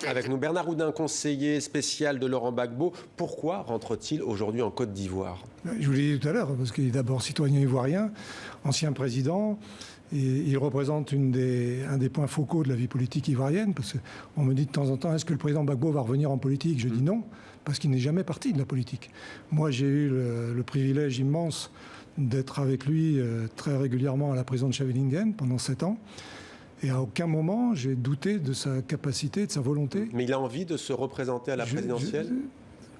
Avec nous, Bernard Oudin, conseiller spécial de Laurent Gbagbo. Pourquoi rentre-t-il aujourd'hui en Côte d'Ivoire? Je vous l'ai dit tout à l'heure, parce qu'il est d'abord citoyen ivoirien, ancien président, et il représente un des points focaux de la vie politique ivoirienne, parce qu'on me dit de temps en temps, est-ce que le président Gbagbo va revenir en politique? Je dis non, parce qu'il n'est jamais parti de la politique. Moi, j'ai eu le privilège immense d'être avec lui très régulièrement à la prison de Scheveningen pendant 7 ans. Et à aucun moment, j'ai douté de sa capacité, de sa volonté. Mais il a envie de se représenter à la présidentielle?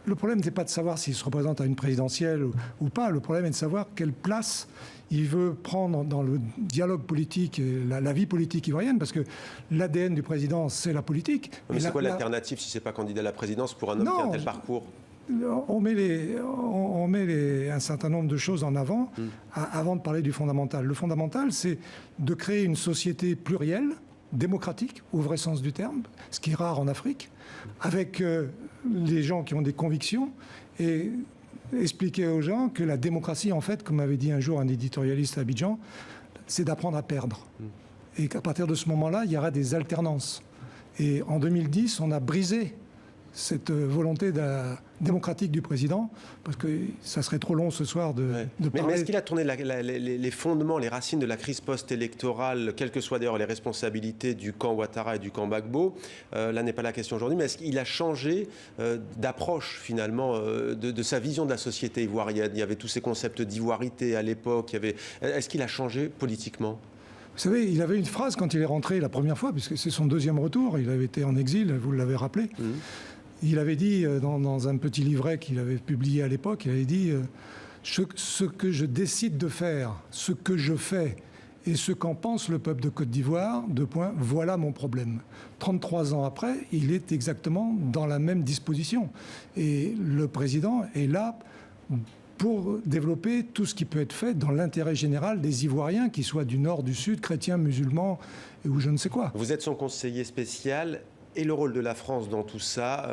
Le problème n'est pas de savoir s'il se représente à une présidentielle ou pas. Le problème est de savoir quelle place il veut prendre dans le dialogue politique et la vie politique ivoirienne. Parce que l'ADN du président, c'est la politique. Mais c'est quoi l'alternative si ce n'est pas candidat à la présidence pour un homme qui a un tel parcours? On met un certain nombre de choses en avant avant de parler du fondamental. Le fondamental, c'est de créer une société plurielle, démocratique, au vrai sens du terme, ce qui est rare en Afrique, avec les gens qui ont des convictions et expliquer aux gens que la démocratie, en fait, comme avait dit un jour un éditorialiste à Abidjan, c'est d'apprendre à perdre. Et qu'à partir de ce moment-là, il y aura des alternances. Et en 2010, on a brisé cette volonté démocratique du président, parce que ça serait trop long ce soir de parler. Mais est-ce qu'il a tourné les fondements, les racines de la crise post-électorale, quelles que soient d'ailleurs les responsabilités du camp Ouattara et du camp Gbagbo? Là n'est pas la question aujourd'hui, mais est-ce qu'il a changé d'approche finalement de sa vision de la société ivoirienne? Il y avait tous ces concepts d'ivoirité à l'époque. Est-ce qu'il a changé politiquement? Vous savez, il avait une phrase quand il est rentré la première fois, puisque c'est son deuxième retour, il avait été en exil, vous l'avez rappelé. Il avait dit, dans un petit livret qu'il avait publié à l'époque, il avait dit ce que je décide de faire, ce que je fais et ce qu'en pense le peuple de Côte d'Ivoire, voilà mon problème. 33 ans après, il est exactement dans la même disposition. Et le président est là pour développer tout ce qui peut être fait dans l'intérêt général des Ivoiriens, qu'ils soient du nord, du sud, chrétiens, musulmans, ou je ne sais quoi. Vous êtes son conseiller spécial. Et le rôle de la France dans tout ça,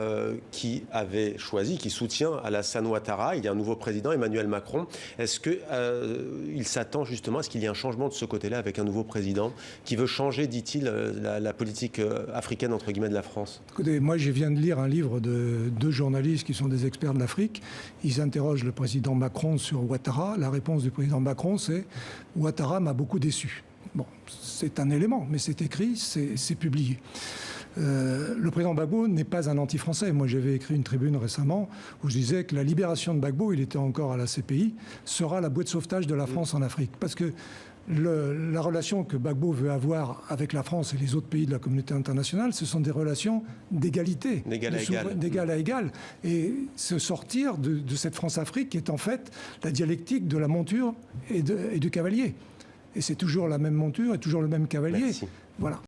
qui avait choisi, qui soutient Alassane Ouattara, il y a un nouveau président, Emmanuel Macron. Est-ce qu'il s'attend justement à ce qu'il y ait un changement de ce côté-là avec un nouveau président qui veut changer, dit-il, la politique africaine, entre guillemets, de la France? Écoutez, moi je viens de lire un livre de 2 journalistes qui sont des experts de l'Afrique. Ils interrogent le président Macron sur Ouattara. La réponse du président Macron, c'est « Ouattara m'a beaucoup déçu ». Bon, c'est un élément, mais c'est écrit, c'est publié. Le président Gbagbo n'est pas un anti-français. Moi, j'avais écrit une tribune récemment où je disais que la libération de Gbagbo, il était encore à la CPI, sera la bouée de sauvetage de la France en Afrique. Parce que la relation que Gbagbo veut avoir avec la France et les autres pays de la communauté internationale, ce sont des relations d'égalité. D'égal à égal. Et se sortir de cette France-Afrique qui est en fait la dialectique de la monture et du cavalier. Et c'est toujours la même monture et toujours le même cavalier. Merci. Voilà.